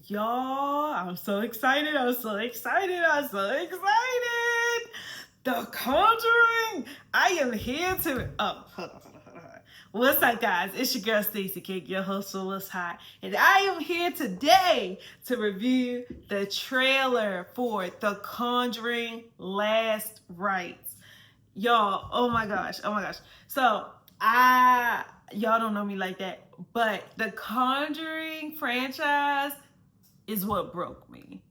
Y'all, I'm so excited. I'm so excited. I'm so excited. The Conjuring. I am here to. Oh, hold on. What's up, guys? It's your girl, Stacey Cake, your host for What's Hot. And I am here today to review the trailer for The Conjuring Last Rites. Y'all, oh my gosh. So, y'all don't know me like that, but the Conjuring franchise is what broke me.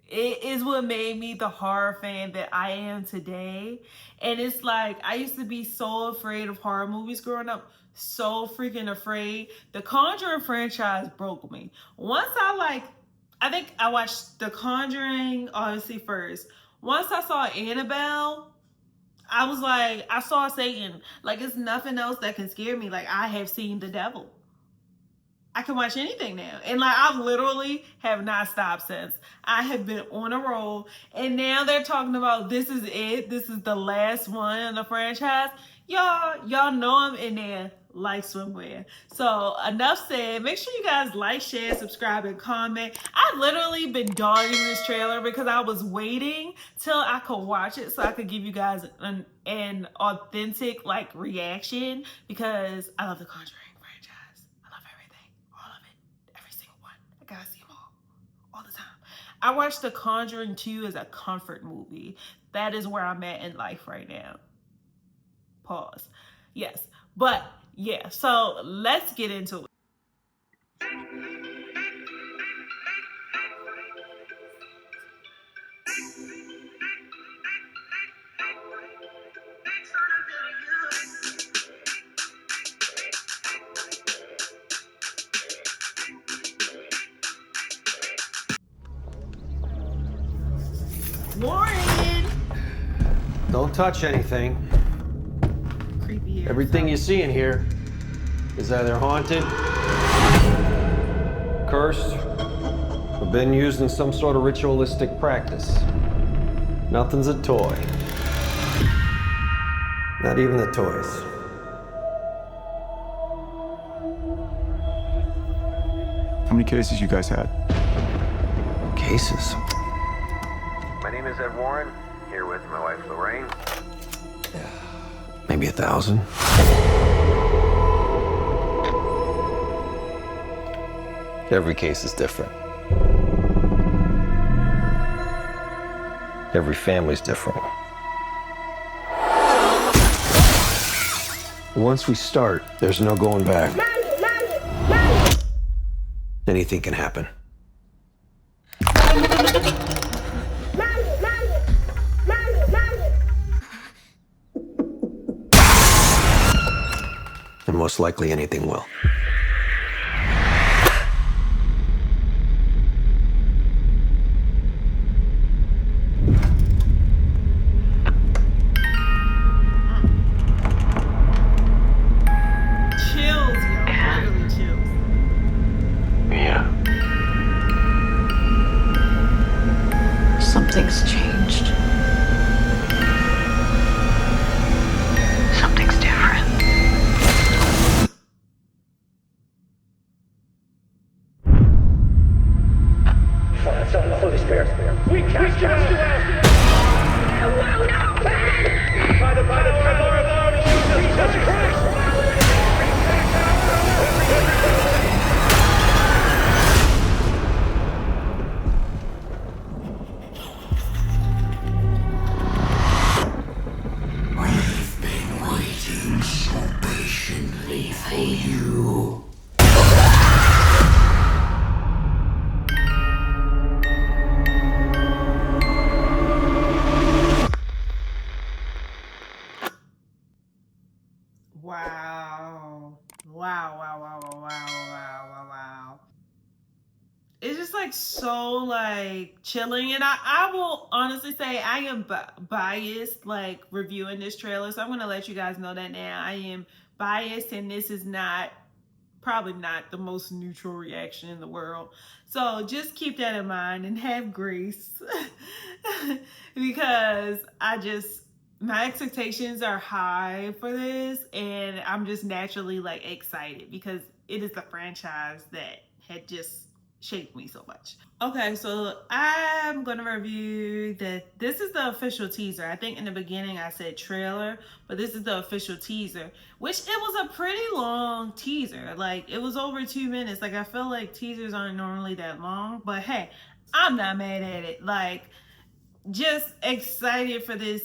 It is what made me the horror fan that I am today. And it's like, I used to be so afraid of horror movies growing up, so freaking afraid. The Conjuring franchise broke me. Once I think I watched The Conjuring, obviously, first. Once I saw Annabelle, I was like, I saw Satan. Like, it's nothing else that can scare me. Like, I have seen the devil. I can watch anything now. And like, I literally have not stopped since. I have been on a roll. And now they're talking about this is it. This is the last one in the franchise. Y'all know I'm in there like swimwear. So enough said. Make sure you guys like, share, subscribe, and comment. I've literally been dogging this trailer because I was waiting till I could watch it so I could give you guys an authentic like reaction, because I love The Conjuring. Gotta see them all the time. I watched The Conjuring 2 as a comfort movie. That is where I'm at in life right now. Pause. Yes, but yeah, so let's get into it. Warren! Don't touch anything. Creepy hair. Everything you see in here is either haunted, cursed, or been used in some sort of ritualistic practice. Nothing's a toy. Not even the toys. How many cases you guys had? Cases? My name is Ed Warren, here with my wife Lorraine. Maybe 1,000. Every case is different. Every family's different. Once we start, there's no going back. Anything can happen. And most likely anything will. Chills, yo. Literally chills. Yeah. Something's changed. Something's different. Son of the Holy Spirit, we cast you out! By the power of our Lord Jesus Christ! We've been waiting so patiently for you. Wow. It's just like so like chilling, and I will honestly say I am biased like reviewing this trailer, so I'm gonna let you guys know that now. I am biased, and this is probably not the most neutral reaction in the world, so just keep that in mind and have grace. Because my expectations are high for this, and I'm just naturally like excited because it is the franchise that had just shaped me so much. Okay, so I'm gonna review that. This is the official teaser. I think in the beginning I said trailer, but this is the official teaser, which it was a pretty long teaser. Like, it was over 2 minutes. Like, I feel like teasers aren't normally that long, but hey, I'm not mad at it. Like, just excited for this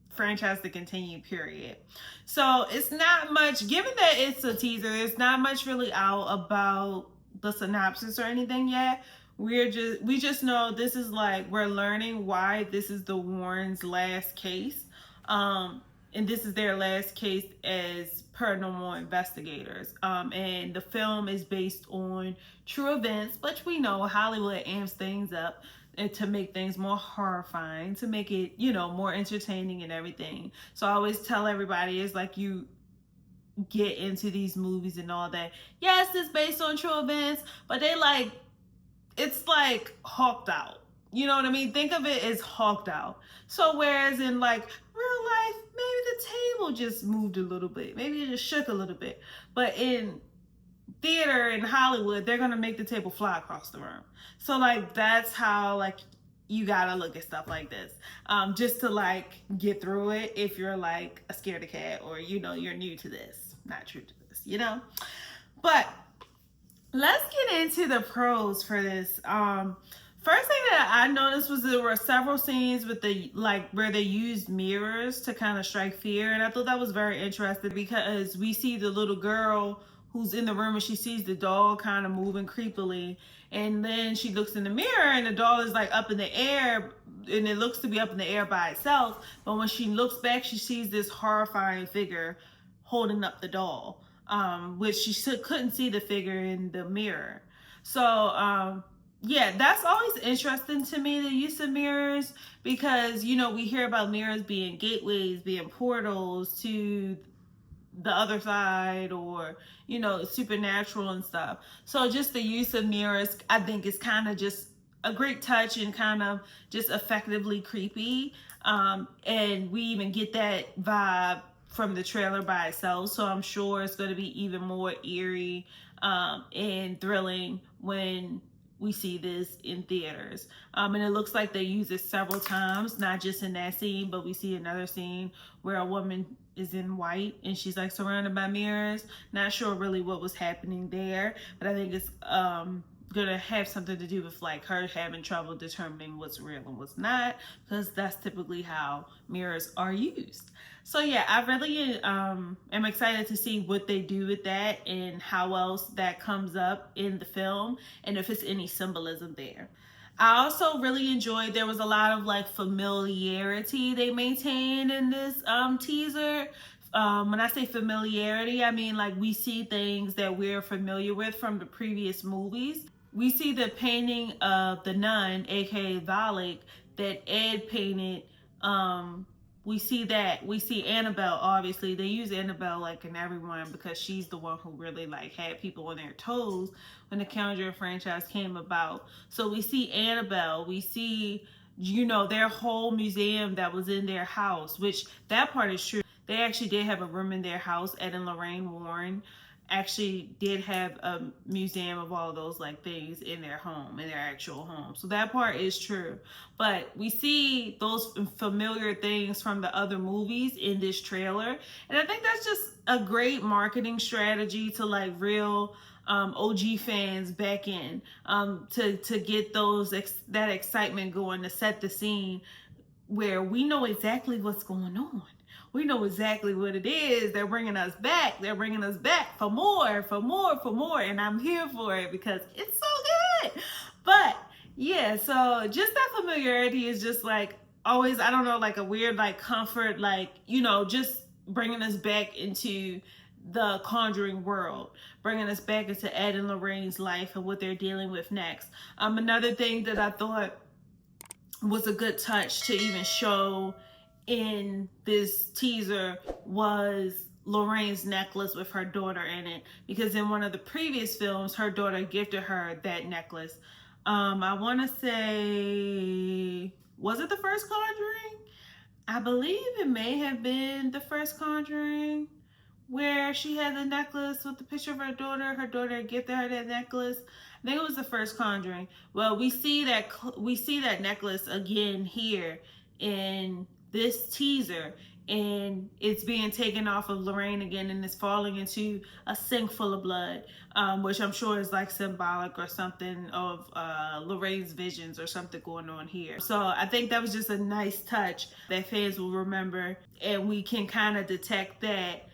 franchise to continue, period. So it's not much, given that it's a teaser, it's not much really out about the synopsis or anything yet. We just know this is like, we're learning why this is the Warrens' last case. And this is their last case as paranormal investigators. And the film is based on true events, but we know Hollywood amps things up and to make things more horrifying, to make it, you know, more entertaining and everything. So I always tell everybody, it's like, you get into these movies and all that, yes, it's based on true events, but they like, it's like hawked out. You know what I mean? Think of it as hawked out. So whereas in like real life, maybe the table just moved a little bit, maybe it just shook a little bit, but in theater in Hollywood, they're gonna make the table fly across the room. So like, that's how like you gotta look at stuff like this, just to like get through it if you're like a scaredy cat, or you know, you're new to this, not true to this, you know. But let's get into the pros for this. First thing that I noticed was there were several scenes with the, like, where they used mirrors to kind of strike fear, and I thought that was very interesting because we see the little girl who's in the room and she sees the doll kind of moving creepily, and then she looks in the mirror and the doll is like up in the air, and it looks to be up in the air by itself, but when she looks back she sees this horrifying figure holding up the doll, which she couldn't see the figure in the mirror. So yeah, that's always interesting to me, the use of mirrors, because, you know, we hear about mirrors being gateways, being portals to the other side, or, you know, supernatural and stuff. So just the use of mirrors, I think, is kind of just a great touch and kind of just effectively creepy. And we even get that vibe from the trailer by itself. So I'm sure it's going to be even more eerie and thrilling when we see this in theaters. And it looks like they use it several times, not just in that scene, but we see another scene where a woman is in white and she's like surrounded by mirrors. Not sure really what was happening there, but I think it's gonna have something to do with like her having trouble determining what's real and what's not, because that's typically how mirrors are used. So yeah, I really am excited to see what they do with that and how else that comes up in the film, and if it's any symbolism there. I also really enjoyed, there was a lot of like familiarity they maintained in this teaser. When I say familiarity, I mean like we see things that we're familiar with from the previous movies. We see the painting of the nun, aka Valak, that Ed painted. We see that. We see Annabelle, obviously. They use Annabelle like in everyone because she's the one who really like had people on their toes when the Conjuring franchise came about. So we see Annabelle. We see, you know, their whole museum that was in their house, which that part is true. They actually did have a room in their house. Ed and Lorraine Warren actually did have a museum of all those like things in their home, in their actual home. So that part is true. But we see those familiar things from the other movies in this trailer. And I think that's just a great marketing strategy to like real OG fans back in, to get those that excitement going, to set the scene where we know exactly what's going on. We know exactly what it is. They're bringing us back. They're bringing us back for more, for more, for more. And I'm here for it because it's so good. But yeah, so just that familiarity is just like always, I don't know, like a weird like comfort, like, you know, just bringing us back into the Conjuring world, bringing us back into Ed and Lorraine's life and what they're dealing with next. Another thing that I thought was a good touch to even show in this teaser was Lorraine's necklace with her daughter in it, because in one of the previous films her daughter gifted her that necklace. I want to say, was it the first Conjuring? I believe it may have been the first Conjuring where she had the necklace with the picture of her daughter gifted her that necklace. I think it was the first Conjuring. Well, we see that necklace again here in this teaser, and it's being taken off of Lorraine again, and it's falling into a sink full of blood, which I'm sure is like symbolic or something of Lorraine's visions or something going on here. So I think that was just a nice touch that fans will remember, and we can kind of detect that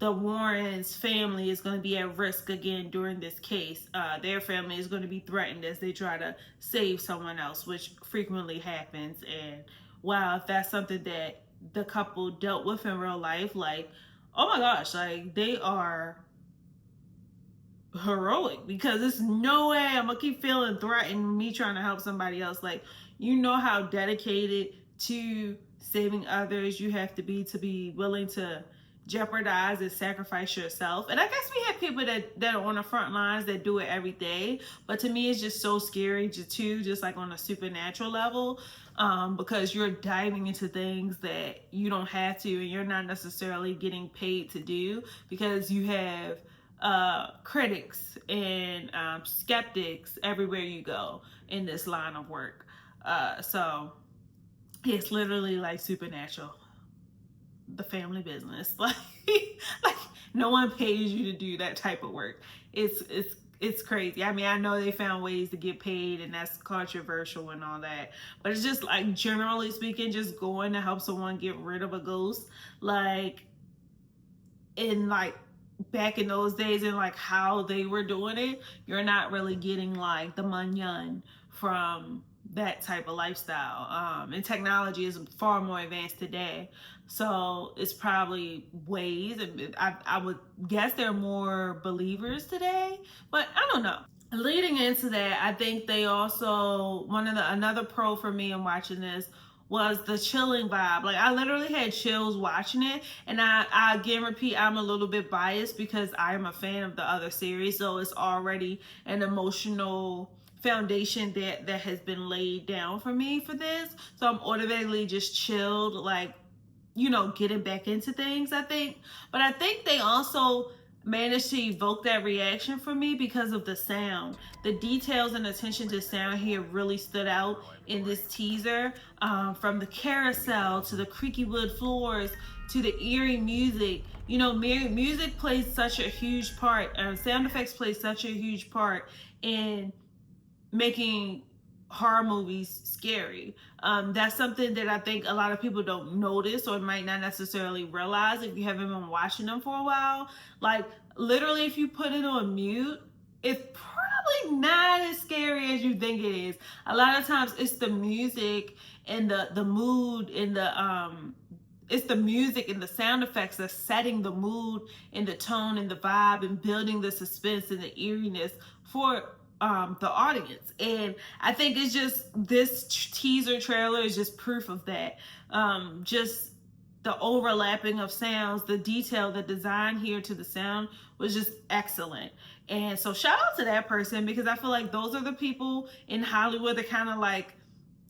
the Warrens' family is going to be at risk again during this case. Their family is going to be threatened as they try to save someone else, which frequently happens. And wow, if that's something that the couple dealt with in real life, like, oh my gosh, like, they are heroic, because there's no way I'm gonna keep feeling threatened, me trying to help somebody else. Like, you know how dedicated to saving others you have to be willing to jeopardize and sacrifice yourself. And I guess we have people that are on the front lines that do it every day, but to me it's just so scary just like on a supernatural level, because you're diving into things that you don't have to, and you're not necessarily getting paid to do, because you have critics and skeptics everywhere you go in this line of work. So it's literally like Supernatural, the family business. Like no one pays you to do that type of work. It's crazy. I mean, I know they found ways to get paid, and that's controversial and all that, but it's just like, generally speaking, just going to help someone get rid of a ghost, like in like back in those days, and like how they were doing it, you're not really getting like the manyan from that type of lifestyle. And technology is far more advanced today, so it's probably ways, and I would guess there are more believers today, but I don't know. Leading into that, I think they also, another pro for me in watching this was the chilling vibe. Like, I literally had chills watching it, and I again repeat, I'm a little bit biased because I'm a fan of the other series, so it's already an emotional foundation that has been laid down for me for this. So I'm automatically just chilled, like, you know, getting back into things, I think. But I think they also managed to evoke that reaction for me because of the sound. The details and attention to sound here really stood out in this teaser, from the carousel to the creaky wood floors to the eerie music. You know, music plays such a huge part, sound effects play such a huge part in making horror movies scary. That's something that I think a lot of people don't notice or might not necessarily realize if you haven't been watching them for a while. Like, literally, if you put it on mute, it's probably not as scary as you think it is. A lot of times it's the music and the mood and it's the music and the sound effects that's setting the mood and the tone and the vibe and building the suspense and the eeriness for the audience. And I think it's just, this teaser trailer is just proof of that. Just the overlapping of sounds, the detail, the design here to the sound was just excellent. And so shout out to that person, because I feel like those are the people in Hollywood that kind of like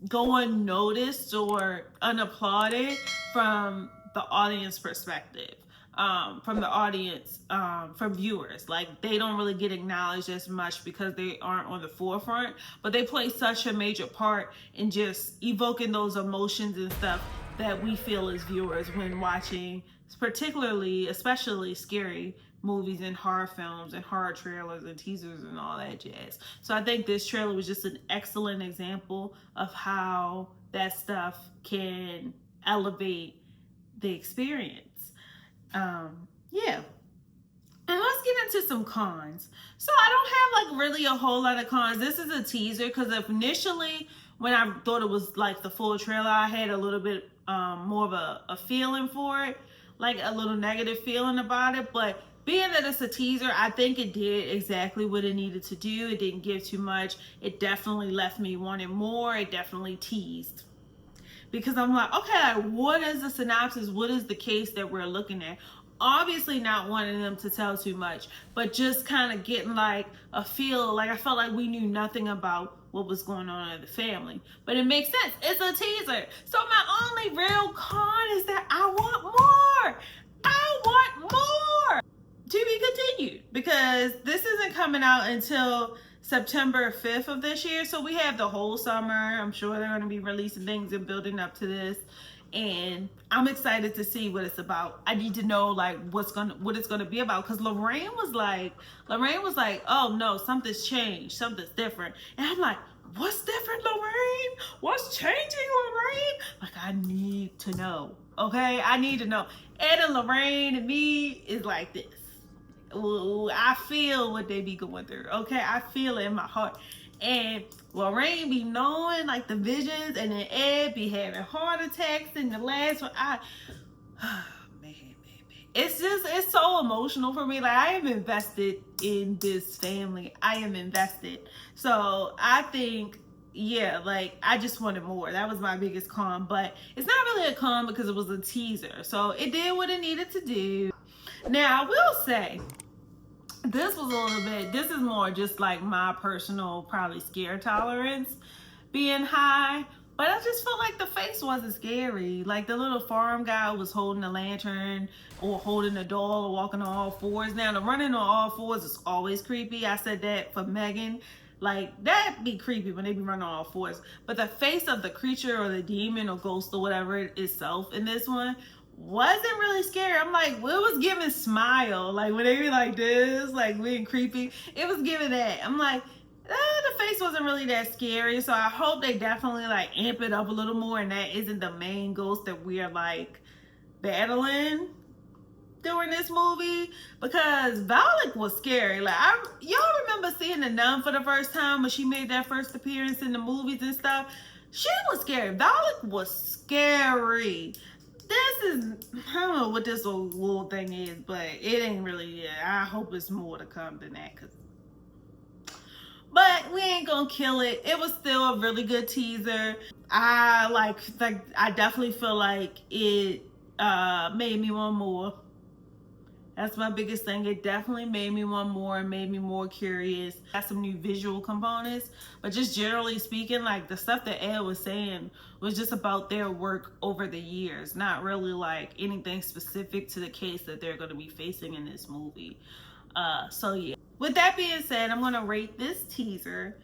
go unnoticed or unapplauded from the audience perspective. From the audience, from viewers. Like, they don't really get acknowledged as much because they aren't on the forefront, but they play such a major part in just evoking those emotions and stuff that we feel as viewers when watching, especially scary movies and horror films and horror trailers and teasers and all that jazz. So I think this trailer was just an excellent example of how that stuff can elevate the experience. Yeah. And let's get into some cons. So I don't have like really a whole lot of cons. This is a teaser, because initially when I thought it was like the full trailer, I had a little bit more of a feeling for it, like a little negative feeling about it. But being that it's a teaser, I think it did exactly what it needed to do. It didn't give too much. It definitely left me wanting more. It definitely teased. Because I'm like, okay, what is the synopsis? What is the case that we're looking at? Obviously not wanting them to tell too much, but just kind of getting like a feel, like I felt like we knew nothing about what was going on in the family. But it makes sense. It's a teaser. So my only real con is that I want more. I want more. To be continued, because this isn't coming out until September 5th of this year, so we have the whole summer. I'm sure they're going to be releasing things and building up to this, and I'm excited to see what it's about. I need to know like what it's gonna be about, because Lorraine was like, oh no, something's changed, something's different, and I'm like, what's different, Lorraine? What's changing, Lorraine? Like, I need to know. Okay, I need to know. Ed and Lorraine and me is like this. Ooh, I feel what they be going through. Okay, I feel it in my heart. And Lorraine be knowing like the visions, and then Ed be having heart attacks in the last one. Man. It's so emotional for me. Like, I am invested in this family. I am invested. So I think, yeah, like, I just wanted more. That was my biggest con, but it's not really a con because it was a teaser. So it did what it needed to do. Now, I will say, this is more just like my personal, probably scare tolerance being high, but I just felt like the face wasn't scary. Like, the little farm guy was holding a lantern or holding a doll or walking on all fours. Now, the running on all fours is always creepy. I said that for Megan. Like, that'd be creepy when they be running on all fours. But the face of the creature or the demon or ghost or whatever it itself in this one wasn't really scary. I'm like, it was giving Smile. Like, when they be like this, like being creepy, it was giving that. I'm like, the face wasn't really that scary. So I hope they definitely like amp it up a little more, and that isn't the main ghost that we're like battling during this movie, because Valak was scary. Like, y'all remember seeing the Nun for the first time when she made that first appearance in the movies and stuff? She was scary. Valak was scary. This is, I don't know what this little thing is, but it ain't really, I hope it's more to come than that, but we ain't gonna kill it. It was still a really good teaser. I definitely feel like it made me want more. That's my biggest thing. It definitely made me want more, made me more curious. Got some new visual components, but just generally speaking, like, the stuff that Ed was saying was just about their work over the years, not really like anything specific to the case that they're going to be facing in this movie. So yeah. With that being said, I'm going to rate this teaser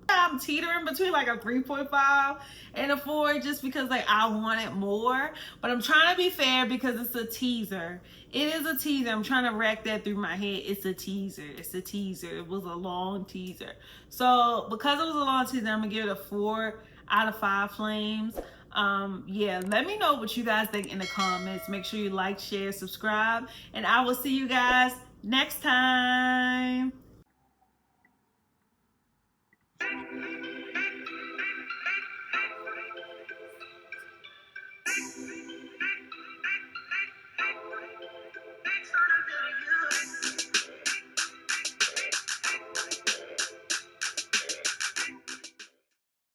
I'm teetering between like a 3.5 and a 4, just because like I wanted more, but I'm trying to be fair because it's a teaser. It is a teaser. I'm trying to rack that through my head. It's a teaser. It's a teaser. It was a long teaser. So because it was a long teaser, I'm gonna give it a 4 out of 5 flames. Yeah, let me know what you guys think in the comments. Make sure you like, share, subscribe, and I will see you guys next time.